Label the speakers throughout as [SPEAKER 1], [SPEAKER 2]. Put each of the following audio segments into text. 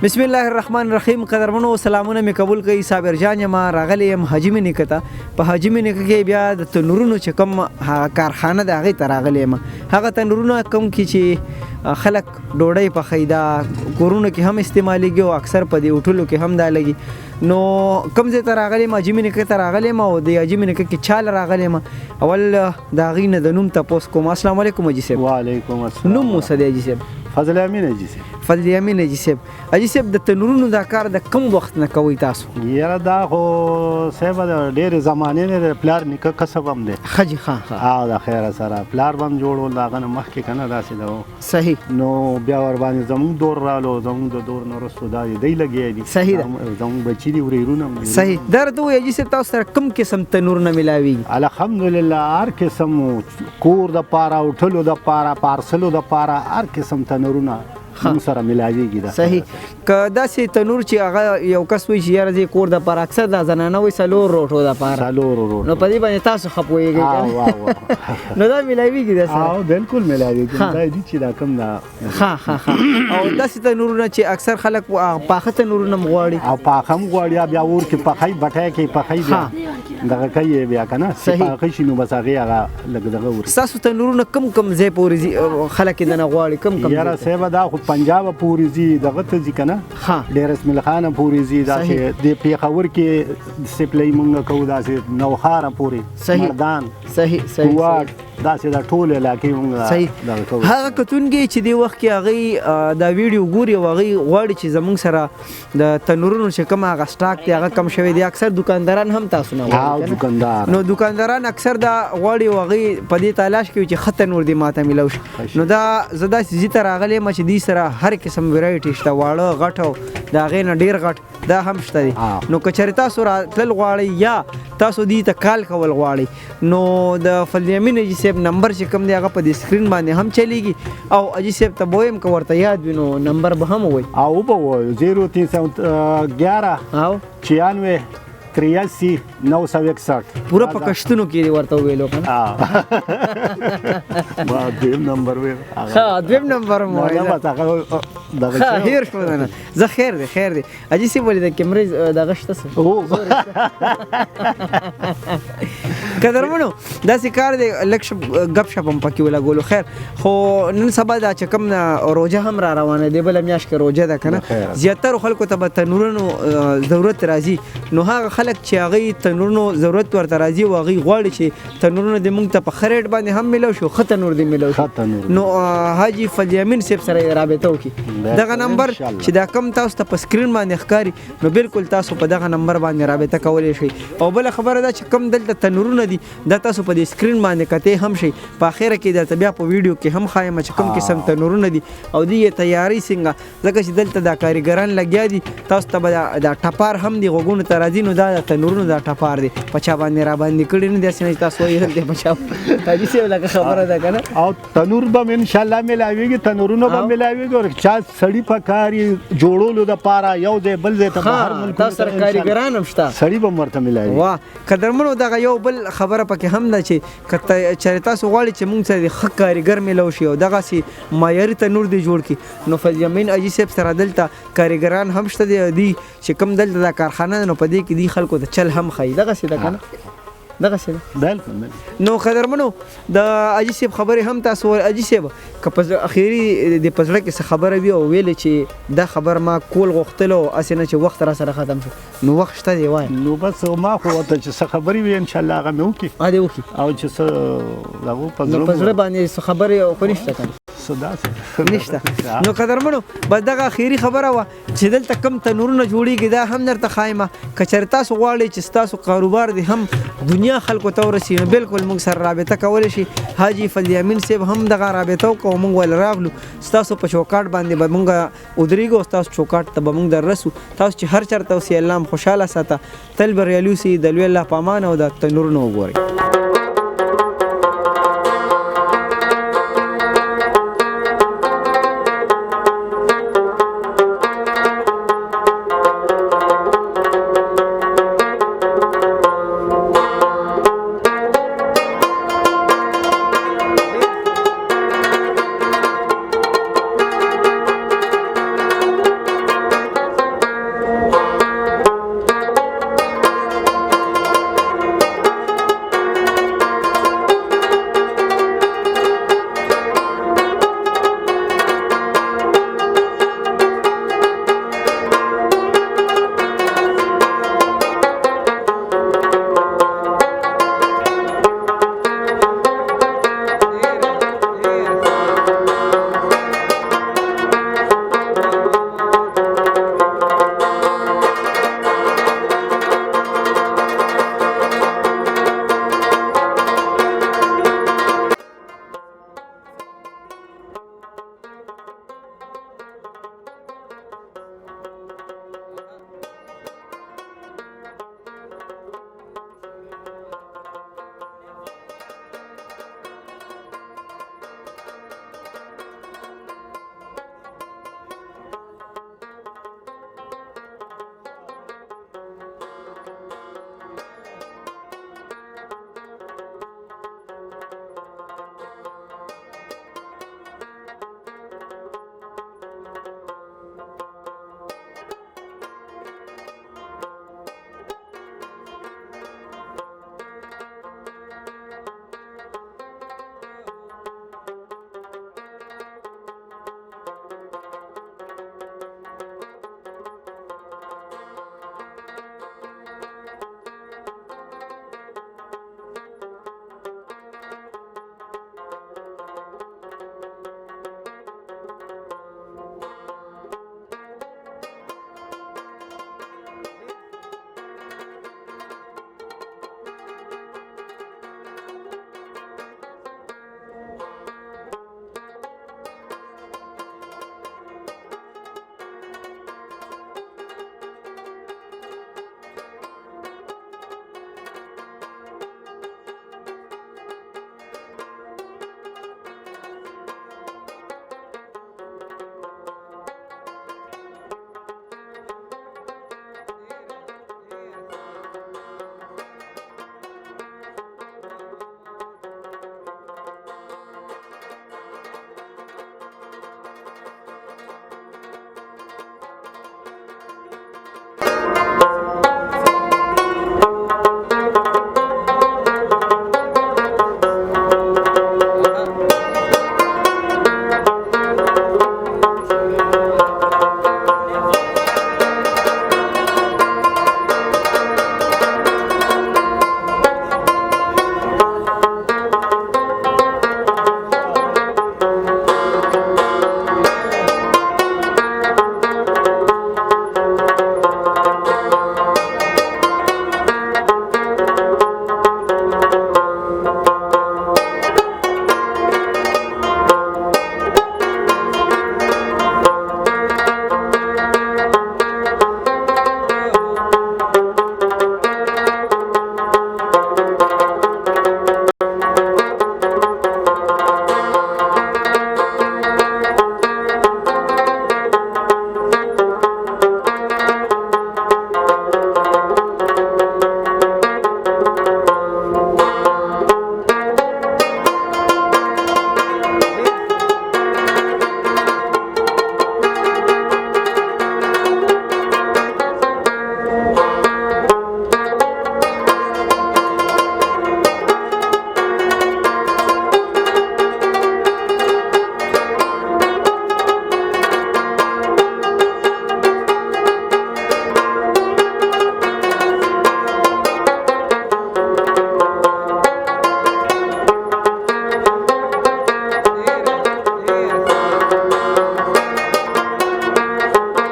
[SPEAKER 1] بسم الله الرحمن الرحیم. قدرمنو سلامونه می قبول کړئ. صابر جان یم راغلی یم حاجی مینې کته. په حاجی مینې کې بیا د تنورونو چې کوم کارخانه د هغې ته راغلی یم. هغه تنورونه کوم کې چې خلک ډوډۍ پخوي دا کورونو کې هم استعمالیږي او اکثر په دې هوټلو کې هم دا لګي. نو کوم ځای ته راغلی یم؟ حاجی مینې ته راغلی یم او د حاجی مینې کې چاله راغلی یم. اول د هغې نه د نوم تپوس کوم. السلام علیکم حاجي صاحب.
[SPEAKER 2] وعلیکم السلام.
[SPEAKER 1] نوم مو څه دی حاجي صاحب؟
[SPEAKER 2] فضل امین حاجي صاحب.
[SPEAKER 1] فضل امین حاجي صاحب. حاجي صاحب د تنورونو دا کار د کم وخت نه کوئ تاسو؟
[SPEAKER 2] یاره دا خو صاحب د ډېرې زمانې نه د پلار نیکه کسب هم دی.
[SPEAKER 1] ښه جي ښه
[SPEAKER 2] د خیره سره پلار به هم جوړول د هغه نه مخکې که نه داسې ده.
[SPEAKER 1] صحیح.
[SPEAKER 2] نو بیا ورباندې زمونږ دور رالو، زمونږ د دور نه وروستو دا دی لګیا دي.
[SPEAKER 1] صحیح ده.
[SPEAKER 2] زمونږ بچي دي ورېرونه هم دي.
[SPEAKER 1] صحیح. دا راته ووایه حاجي صاحب تاسو سره کوم قسم تنورونه میلاویږي؟
[SPEAKER 2] الحمدلله هر قسم کور دپاره، هوټلو دپاره، پارسلو دپاره هر قسم تنورونه موږ سره ملاویږي.
[SPEAKER 1] صحیح. که داسې تنور چې هغه یو کس وایي چې یاره زه کور دپاره، اکثر دا زنانه وایي څلور روټو دپاره.
[SPEAKER 2] څلور روټو.
[SPEAKER 1] نو په دې باندې تاسو ښه پوهېږئ نو دا میلاویږي دا سره؟
[SPEAKER 2] بالکل میلاویږي. دا دي چې دا کوم دا
[SPEAKER 1] ښه او داسې تنورونه چې اکثر خلک پاخه تنورونه هم غواړي
[SPEAKER 2] او پاخه هم غواړي، بیا اور کې پخی بټی کې پخی بیا دغه کوي بیا که نه پاخه شي نو بس هغې هغه لږ دغه ور.
[SPEAKER 1] ستاسو تنورونه کوم کوم ځای پورې ځي خلک یې دنه غواړي؟ کوم
[SPEAKER 2] یاره صاحبه دا خو پنجاب پورې ځي، دغه ته ځي که نه ډېر اسمل خانه پورې ځي، داسې د پېښور کې سپلۍ مونږ کوو، داسې نوخاره پورې مردان کوواټ داسې دا ټول علاقې مونږ دغه کوو.
[SPEAKER 1] هغه کتونکي چې دې وخت کې هغوی دا ویډیو ګوري او هغوی غواړي چې زموږ سره د تنورونو چې کوم هغه سټاک دی هغه کم شوی دی، اکثر دکانداران هم تاسو نه غواړي. نو دکانداران اکثر دا غواړي او هغوی په دې تلاش کوي چې ښه تنور دې ماته میلاو شي. نو دا زه داسې ځي ته راغلی یم چې دې سره هر قسم ویرایټي شته، واړه غټ او د هغې نه ډېر غټ دا هم شته دي. نو که چېرې تاسو راتلل غواړئ یا تاسو دې ته کال کول غواړئ نو د فضل امین حاجي صاحب نمبر چې کوم دی هغه په دې سکرین باندې هم چلیږي او حاجي صاحب ته به وایم که ورته یاد وي نو نمبر به هم ووایي.
[SPEAKER 2] او به ووایو 0311 96 83 961.
[SPEAKER 1] پوره په کشتونو کې ورته وویلو که نه؟
[SPEAKER 2] دویم نمبر ویل.
[SPEAKER 1] ښه دویم نمبر هم ووایي. ښه هېر شو نه زه خیر دی حاجي صاحب ولې د کیمرې دغه شته څه قدرمنو داسې کار دی لږ ګپ شپ هم پکې ولګولو. خیر خو نن سبا دا چې کوم روژه هم را روانه دی، بله میاشت کې روژه ده که نه، زیاترو خلکو ته به تنورونو ضرورت راځي. نو هغه خلک چې هغوی تنورونو ضرورت ورته راځي او هغوی غواړي چې تنورونه دې موږ ته په ښه ریټ باندې هم میلاو شي، ښه تنور دې میلاو شي، نو حاجي فضل امین صاحب سره یې رابطه وکړي. دغه نمبر چې دا کم تاسو ته په سکرین باندې ښکاري نو بالکل تاسو په دغه نمبر باندې رابطه کولی شئ. او بله خبره ده چې کم دلته تنورونه دي دا تاسو په دې سکرین باندې کتی هم شئ. په اخره کې درته بیا په ویډیو کې هم ښایم چې کوم قسم تنورونه دي او د یې تیاری څنګه، ځکه چې دلته دا کاریګران لګیا دي. تاسو ته به دا ټپار هم دي غوږونو ته راځي نو دا تنورونه دا ټپار دي په چا باندې را باندې کړي نه دي چې تاسو وایي دی په چا حاجي صاحب لکه خبره ده که نه. او
[SPEAKER 2] تنور به هم انشاءالله میلاویږي، تنورونه به میلاویږي او چا سړي په کار یې جوړولو دپاره یو ځای بل ځای ته بهر ملکونو
[SPEAKER 1] تاسو سره کاریګران هم شته،
[SPEAKER 2] سړي به هم ورته میلاوي.
[SPEAKER 1] واه قدرمنو دغه یو بل خبره پکې هم ده چې که چېرې تاسو غواړئ چې موږ سره د ښه کاریګر میلاو شي او دغسې معیاري تنور دې جوړ کړي نو فضل امین حاجي صاحب سره دلته کاریګران هم شته دي چې کوم دلته دا کارخانه ده نو په دې کې دي خلکو ته چل هم ښایي. دغسې ده که نه؟ دغسې ده. نو قدرمنو د حاجي صاحب خبرې هم تاسو حاجي صاحب که په اخري د په زړه کې څه خبره وي او ویلې چې دا خبر ما کول غوښتلو هسې نه چې وخت را سره ختم شو نو وخت شته دی وایه.
[SPEAKER 2] نو بس ما خو ورته چې څه خبرې وي انشاءالله هغه مې وکړي او چې څه هغو په
[SPEAKER 1] زړه باندې څه خبرې خو نشته که نه؟ نشته. نو قدرمنو بس دغه اخري خبره وه چې دلته کم تنورونه جوړېږي دا هم درته ښایمه. که چېرې تاسو غواړئ چې ستاسو کاروبار دې هم دنیا خلکو ته ورسي نو بالکل موږ سره رابطه کولی شي. حاجي فضل امین صاحب هم دغه رابطه وکړو، موږ ول راغلو ستاسو په چوکاټ باندې به موږ ودرېږو، ستاسو چوکاټ ته به موږ در رسو. تاسو چې هر چېرته اوسئ الله هم خوشحاله ساته، تل بریالي اوسئ، د لوی الله په امان او د تنورونه وګورئ.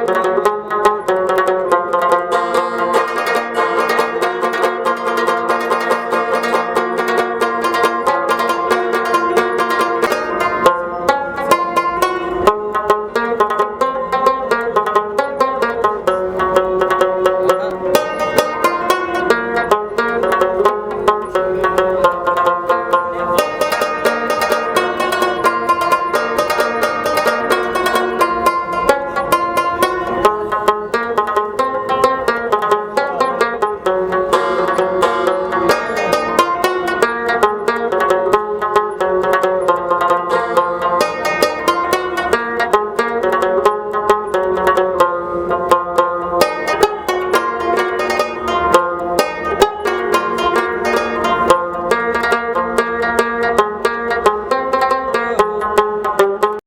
[SPEAKER 1] الله